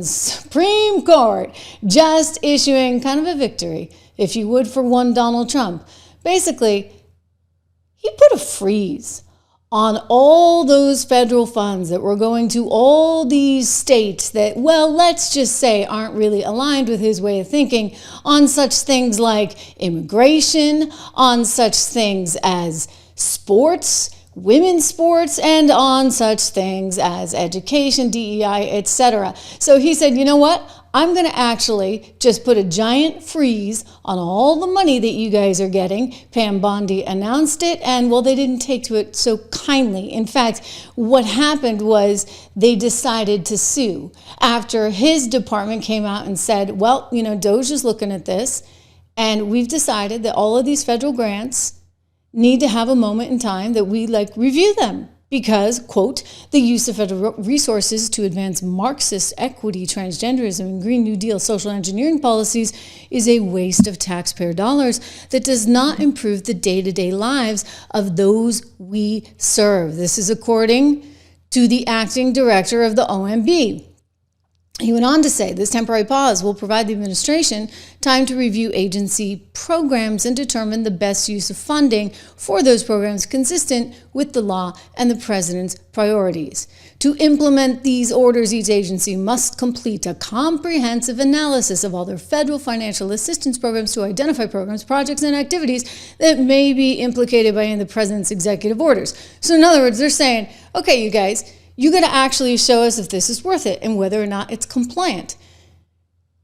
Supreme Court just issuing kind of a victory, if you would, for one Donald Trump. Basically, he put a freeze on all those federal funds that were going to all these states that, well, let's just say aren't really aligned with his way of thinking, on such things like immigration, on such things as sports, women's sports, and on such things as education, DEI, etc. So he said, you know what? I'm going to actually just put a giant freeze on all the money that you guys are getting. Pam Bondi announced it, and well, they didn't take to it so kindly. In fact, what happened was they decided to sue after his department came out and said, well, you know, DOJ is looking at this, and we've decided that all of these federal grants need to have a moment in time that we review them because, quote, the use of federal resources to advance Marxist equity, transgenderism, and Green New Deal social engineering policies is a waste of taxpayer dollars that does not improve the day-to-day lives of those we serve. This is according to the acting director of the OMB. He went on to say, this temporary pause will provide the administration time to review agency programs and determine the best use of funding for those programs consistent with the law and the president's priorities. To implement these orders, each agency must complete a comprehensive analysis of all their federal financial assistance programs to identify programs, projects, and activities that may be implicated by any of the president's executive orders. So in other words, they're saying, okay, you guys, you got to actually show us if this is worth it and whether or not it's compliant.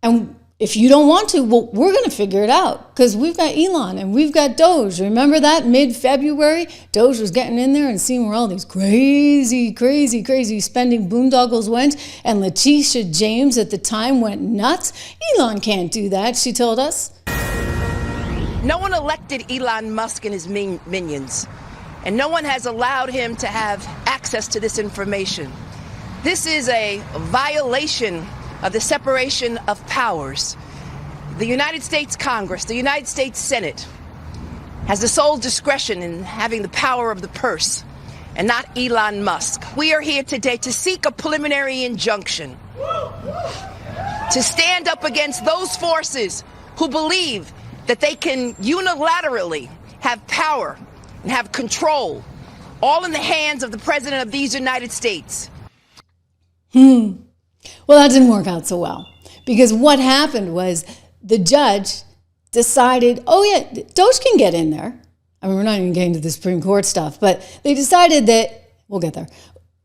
And if you don't want to, well, we're going to figure it out because we've got Elon and we've got DOJ. Remember that mid-February? DOJ was getting in there and seeing where all these crazy spending boondoggles went. And Letitia James at the time went nuts. Elon can't do that, she told us. No one elected Elon Musk and his minions. And no one has allowed him to have access to this information. This is a violation of the separation of powers. The United States Congress, the United States Senate, has the sole discretion in having the power of the purse, and not Elon Musk. We are here today to seek a preliminary injunction to stand up against those forces who believe that they can unilaterally have power and have control, all in the hands of the President of these United States. Well, that didn't work out so well because what happened was the judge decided, oh yeah, DOJ can get in there. I mean, we're not even getting to the Supreme Court stuff, but they decided that, we'll get there.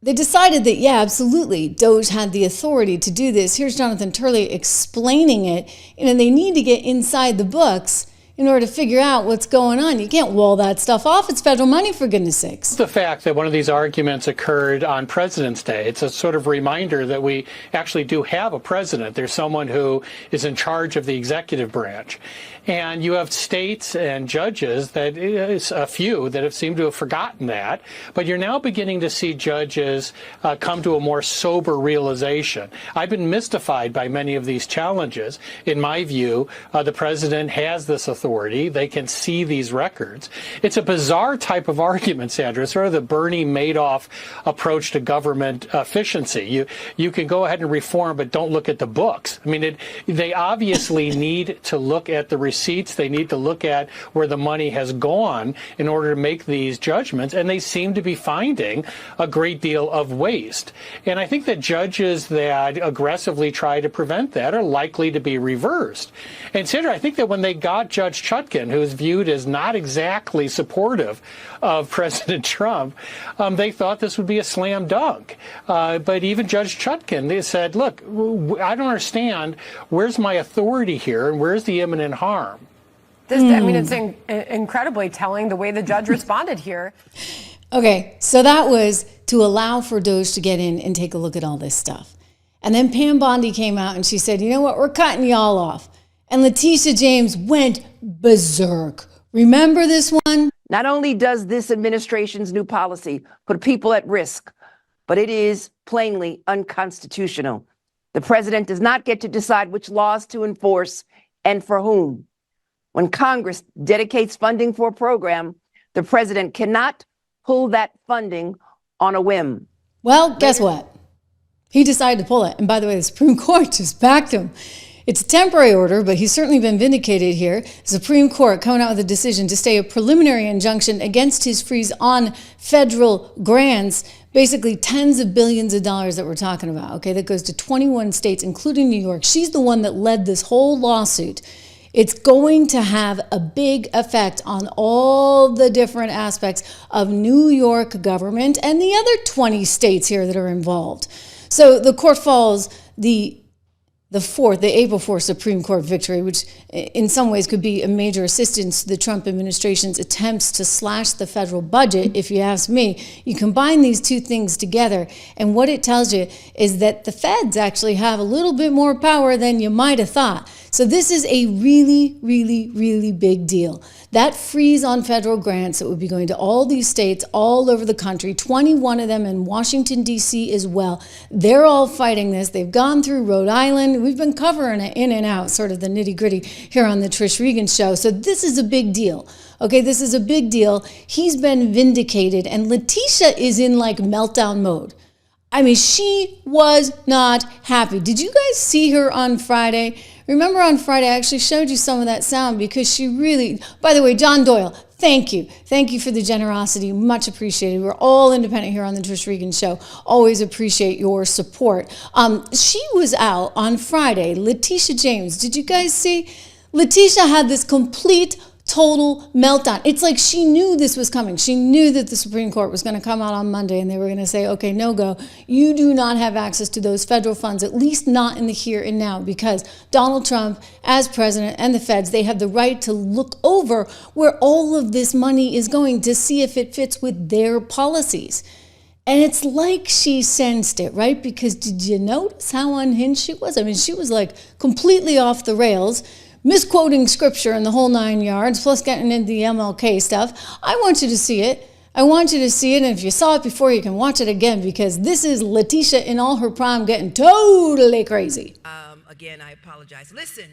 They decided that, yeah, absolutely, DOJ had the authority to do this. Here's Jonathan Turley explaining it. And they need to get inside the books in order to figure out what's going on. You can't wall that stuff off. It's federal money, for goodness sakes. The fact that one of these arguments occurred on President's Day, it's a sort of reminder that we actually do have a president. There's someone who is in charge of the executive branch. And you have states and judges, that is a few, that have seemed to have forgotten that. But you're now beginning to see judges come to a more sober realization. I've been mystified by many of these challenges. In my view, the president has this authority. They can see these records. It's a bizarre type of argument, Sandra. It's sort of the Bernie Madoff approach to government efficiency. You can go ahead and reform, but don't look at the books. I mean, they obviously need to look at the receipts. They need to look at where the money has gone in order to make these judgments, and they seem to be finding a great deal of waste. And I think that judges that aggressively try to prevent that are likely to be reversed. And Sandra, I think that when they got Judge Chutkan, who is viewed as not exactly supportive of President Trump, they thought this would be a slam dunk. But even Judge Chutkan, they said, look, I don't understand, where's my authority here and where's the imminent harm? I mean, it's incredibly telling the way the judge responded here. Okay, so that was to allow for DOJ to get in and take a look at all this stuff. And then Pam Bondi came out and she said, you know what, we're cutting y'all off. And Letitia James went berserk. Remember this one? Not only does this administration's new policy put people at risk, but it is plainly unconstitutional. The president does not get to decide which laws to enforce and for whom. When Congress dedicates funding for a program, the president cannot pull that funding on a whim. Well, guess what? He decided to pull it. And by the way, the Supreme Court just backed him. It's a temporary order, but he's certainly been vindicated here. The Supreme Court coming out with a decision to stay a preliminary injunction against his freeze on federal grants, basically tens of billions of dollars that we're talking about, okay? That goes to 21 states, including New York. She's the one that led this whole lawsuit. It's going to have a big effect on all the different aspects of New York government and the other 20 states here that are involved. So the court follows the April 4th Supreme Court victory, which in some ways could be a major assistance to the Trump administration's attempts to slash the federal budget, if you ask me. You combine these two things together, and what it tells you is that the feds actually have a little bit more power than you might have thought. So this is a really, really, really big deal. That freeze on federal grants that would be going to all these states all over the country, 21 of them in Washington, D.C. as well. They're all fighting this. They've gone through Rhode Island. We've been covering it in and out, sort of the nitty-gritty here on the Trish Regan Show. So this is a big deal. Okay, this is a big deal. He's been vindicated, and Letitia is in like meltdown mode. I mean, she was not happy. Did you guys see her on Friday? Remember on Friday, I actually showed you some of that sound because she really, by the way, John Doyle, thank you. Thank you for the generosity. Much appreciated. We're all independent here on the Trish Regan Show. Always appreciate your support. She was out on Friday. Letitia James, did you guys see? Letitia had this complete total meltdown. It's like she knew this was coming. She knew that the Supreme Court was going to come out on Monday and they were going to say, okay, no go. You do not have access to those federal funds, at least not in the here and now, because Donald Trump, as president, and the feds, they have the right to look over where all of this money is going to see if it fits with their policies. And it's like she sensed it, right? Because did you notice how unhinged she was? I mean, she was like completely off the rails, misquoting scripture and the whole 9 yards, plus getting into the MLK stuff. I want you to see it. I want you to see it. And if you saw it before, you can watch it again, because this is Letitia in all her prime getting totally crazy. Again, I apologize. Listen.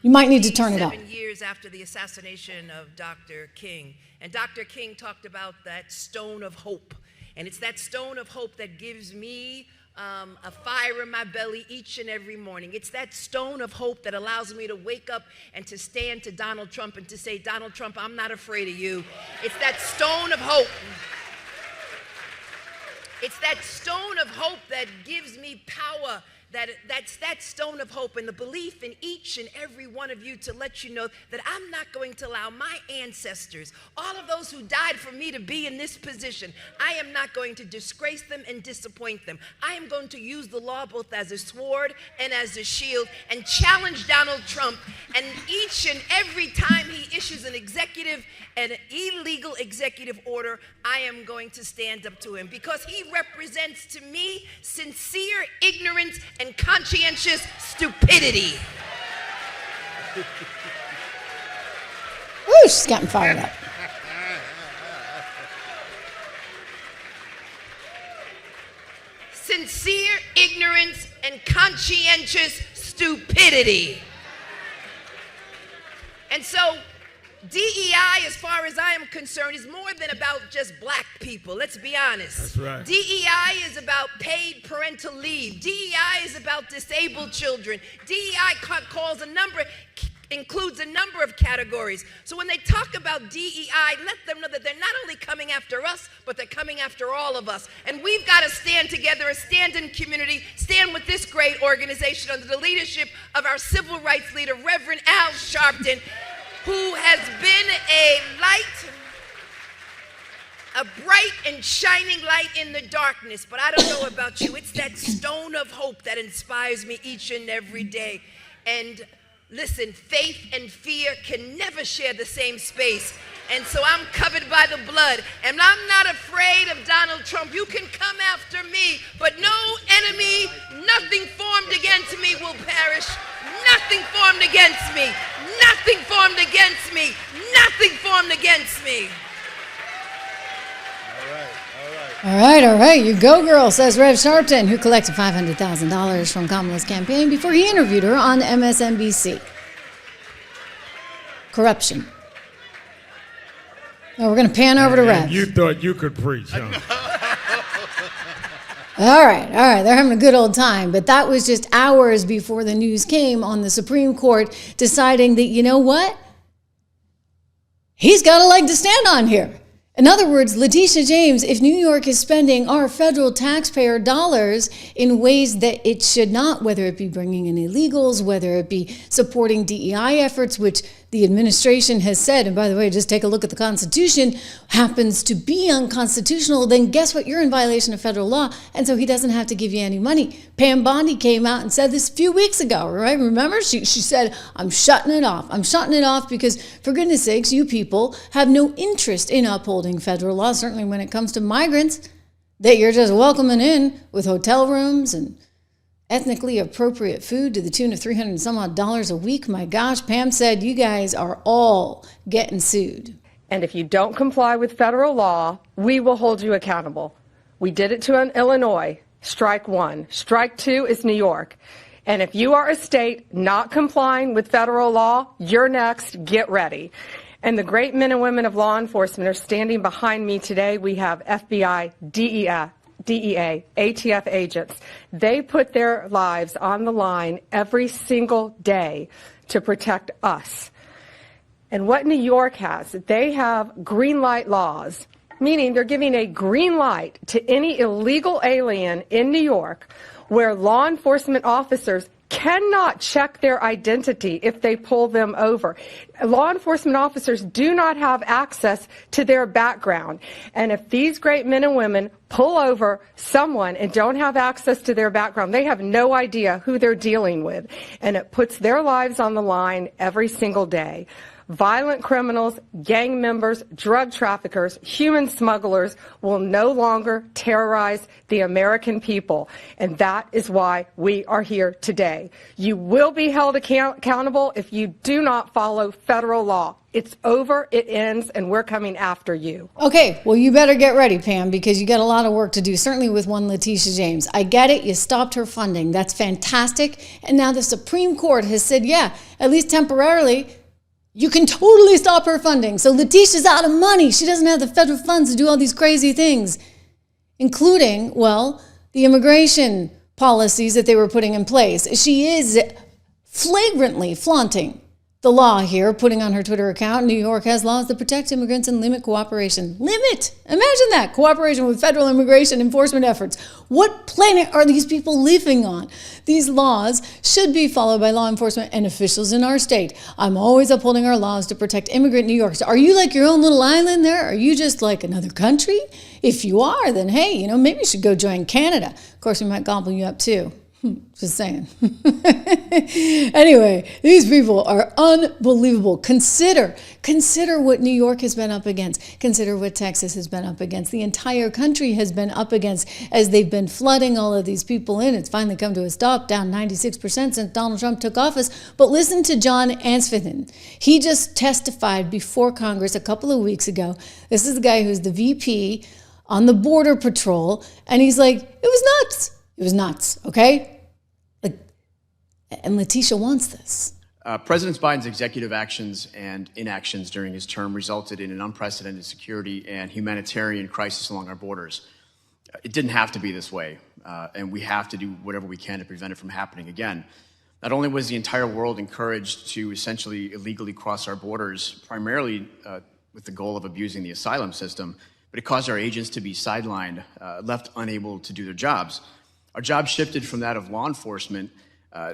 You might need to turn it up. 7 years after the assassination of Dr. King, and Dr. King talked about that stone of hope. And it's that stone of hope that gives me a fire in my belly each and every morning. It's that stone of hope that allows me to wake up and to stand to Donald Trump and to say, Donald Trump, I'm not afraid of you. It's that stone of hope. It's that stone of hope that gives me power. That's that stone of hope and the belief in each and every one of you to let you know that I'm not going to allow my ancestors, all of those who died for me to be in this position, I am not going to disgrace them and disappoint them. I am going to use the law both as a sword and as a shield and challenge Donald Trump. And each and every time he issues an illegal executive order, I am going to stand up to him, because he represents to me sincere ignorance and conscientious stupidity. Ooh, she's getting fired up. Sincere ignorance and conscientious stupidity. And so DEI, as far as I am concerned, is more than about just black people. Let's be honest. That's right. DEI is about paid parental leave. DEI is about disabled children. DEI includes a number of categories. So when they talk about DEI, let them know that they're not only coming after us, but they're coming after all of us. And we've got to stand together, a stand-in community, stand with this great organization under the leadership of our civil rights leader, Reverend Al Sharpton, who has been a light, a bright and shining light in the darkness. But I don't know about you. It's that stone of hope that inspires me each and every day. And listen, faith and fear can never share the same space. And so I'm covered by the blood. And I'm not afraid of Donald Trump. You can come after me, but no enemy, nothing formed against me will perish. Nothing formed against me. Nothing formed against me. Nothing formed against me. All right. You go, girl, says Rev Sharpton, who collected $500,000 from Kamala's campaign before he interviewed her on MSNBC. Corruption. Now we're going to pan over to Rev. You thought you could preach, huh? All right. They're having a good old time. But that was just hours before the news came on the Supreme Court deciding that, you know what? He's got a leg to stand on here. In other words, Letitia James, if New York is spending our federal taxpayer dollars in ways that it should not, whether it be bringing in illegals, whether it be supporting DEI efforts, which the administration has said, and by the way, just take a look at the Constitution, happens to be unconstitutional, then guess what? You're in violation of federal law, and so he doesn't have to give you any money. Pam Bondi came out and said this a few weeks ago, right? Remember? She said, I'm shutting it off. I'm shutting it off because, for goodness sakes, you people have no interest in upholding federal law, certainly when it comes to migrants that you're just welcoming in with hotel rooms and ethnically appropriate food to the tune of $300 and some odd a week. My gosh, Pam said you guys are all getting sued. And if you don't comply with federal law, we will hold you accountable. We did it to Illinois. Strike one. Strike two is New York. And if you are a state not complying with federal law, you're next. Get ready. And the great men and women of law enforcement are standing behind me today. We have FBI, DEA, ATF agents. They put their lives on the line every single day to protect us. And what New York has, they have green light laws, meaning they're giving a green light to any illegal alien in New York where law enforcement officers cannot check their identity if they pull them over. Law enforcement officers do not have access to their background. And if these great men and women pull over someone and don't have access to their background, they have no idea who they're dealing with. And it puts their lives on the line every single day. Violent criminals, gang members, drug traffickers, human smugglers will no longer terrorize the American people. And that is why we are here today. You will be held accountable if you do not follow federal law. It's over, it ends, and we're coming after you. Okay, well, you better get ready, Pam, because you got a lot of work to do, certainly with one Letitia James. I get it. You stopped her funding. That's fantastic. And now the Supreme Court has said, yeah, at least temporarily, you can totally stop her funding. So Letitia's out of money. She doesn't have the federal funds to do all these crazy things, including, well, the immigration policies that they were putting in place. She is flagrantly flaunting the law here, putting on her Twitter account, New York has laws that protect immigrants and limit cooperation. Limit! Imagine that, cooperation with federal immigration enforcement efforts. What planet are these people living on? These laws should be followed by law enforcement and officials in our state. I'm always upholding our laws to protect immigrant New Yorkers. Are you like your own little island there? Are you just like another country? If you are, then hey, maybe you should go join Canada. Of course, we might gobble you up too. Just saying. Anyway, these people are unbelievable. Consider what New York has been up against. Consider what Texas has been up against. The entire country has been up against as they've been flooding all of these people in. It's finally come to a stop, down 96% since Donald Trump took office. But listen to John Ansfithin. He just testified before Congress a couple of weeks ago. This is the guy who's the VP on the Border Patrol. And he's like, it was nuts. It was nuts, okay? And Letitia wants this. President Biden's executive actions and inactions during his term resulted in an unprecedented security and humanitarian crisis along our borders. It didn't have to be this way, and we have to do whatever we can to prevent it from happening again. Not only was the entire world encouraged to essentially illegally cross our borders, primarily with the goal of abusing the asylum system, but it caused our agents to be sidelined, left unable to do their jobs. Our job shifted from that of law enforcement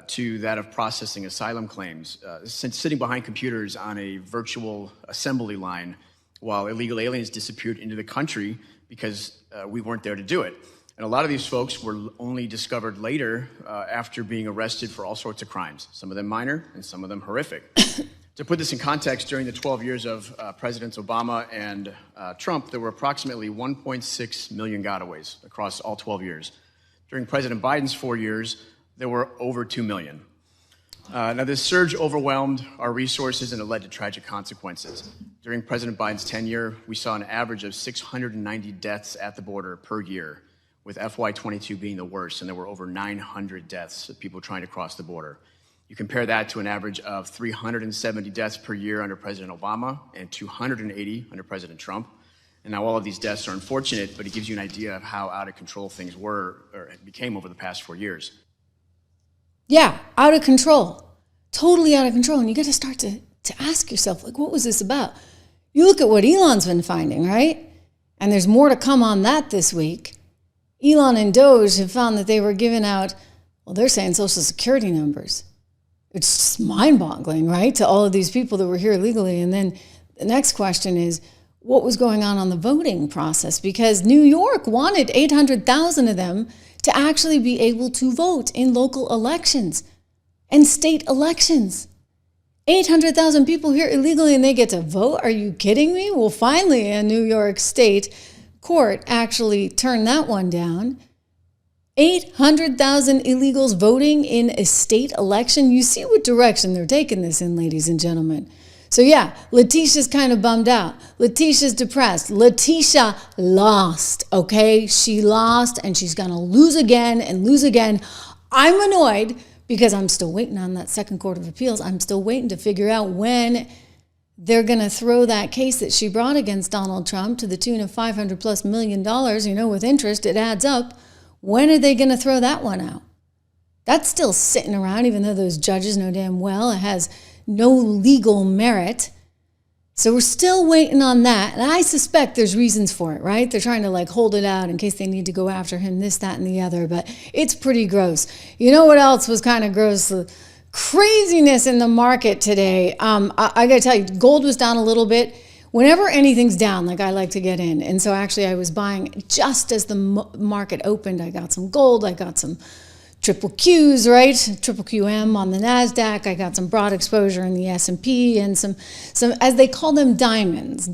to that of processing asylum claims, sitting behind computers on a virtual assembly line while illegal aliens disappeared into the country because we weren't there to do it. And a lot of these folks were only discovered later after being arrested for all sorts of crimes, some of them minor and some of them horrific. To put this in context, during the 12 years of Presidents Obama and Trump, there were approximately 1.6 million gotaways across all 12 years. During President Biden's 4 years, there were over 2 million. Now, this surge overwhelmed our resources and it led to tragic consequences. During President Biden's tenure, we saw an average of 690 deaths at the border per year, with FY22 being the worst, and there were over 900 deaths of people trying to cross the border. You compare that to an average of 370 deaths per year under President Obama and 280 under President Trump. And now all of these deaths are unfortunate, but it gives you an idea of how out of control things were or became over the past 4 years. Yeah, out of control. Totally out of control. And you got to start to ask yourself, like, what was this about? You look at what Elon's been finding, right? And there's more to come on that this week. Elon and Doge have found that they were giving out, well, they're saying Social Security numbers. It's just mind-boggling, right, to all of these people that were here illegally. And then the next question is, what was going on the voting process? Because New York wanted 800,000 of them to actually be able to vote in local elections and state elections. 800,000 people here illegally and they get to vote? Are you kidding me? Well, finally, a New York State court actually turned that one down. 800,000 illegals voting in a state election. You see what direction they're taking this in, ladies and gentlemen. So yeah, Letitia's kind of bummed out. Letitia's depressed. Letitia lost, okay? She lost and she's going to lose again and lose again. I'm annoyed because I'm still waiting on that second court of appeals. I'm still waiting to figure out when they're going to throw that case that she brought against Donald Trump to the tune of $500+ million. You know, with interest, it adds up. When are they going to throw that one out? That's still sitting around, even though those judges know damn well it has no legal merit. So we're still waiting on that. And I suspect there's reasons for it, right? They're trying to like hold it out in case they need to go after him, this, that, and the other. But it's pretty gross. You know what else was kind of gross? The craziness in the market today. I got to tell you, gold was down a little bit. Whenever anything's down, like I like to get in. And so actually I was buying just as the market opened. I got some gold. I got some triple Qs, right? Triple QM on the NASDAQ. I got some broad exposure in the S&P and some, as they call them, diamonds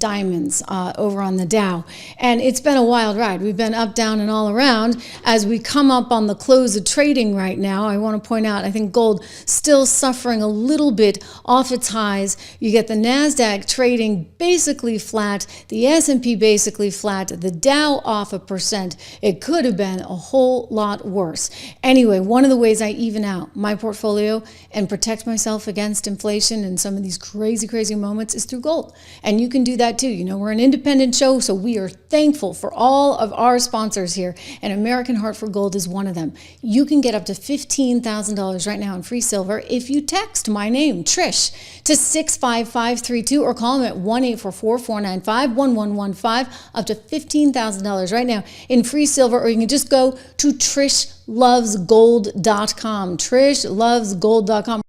over on the Dow. And it's been a wild ride. We've been up, down, and all around. As we come up on the close of trading right now, I want to point out, I think gold still suffering a little bit off its highs. You get the NASDAQ trading basically flat, the S&P basically flat, the Dow off 1%. It could have been a whole lot worse. Anyway, one of the ways I even out my portfolio and protect myself against inflation and some of these crazy, crazy moments is through gold. And you can do that too. You know, we're an independent show, so we are thankful for all of our sponsors here, and American Heart for Gold is one of them. You can get up to $15,000 right now in free silver if you text my name, Trish, to 65532 or call them at 1-844-495-1115, up to $15,000 right now in free silver, or you can just go to trishlovesgold.com, trishlovesgold.com.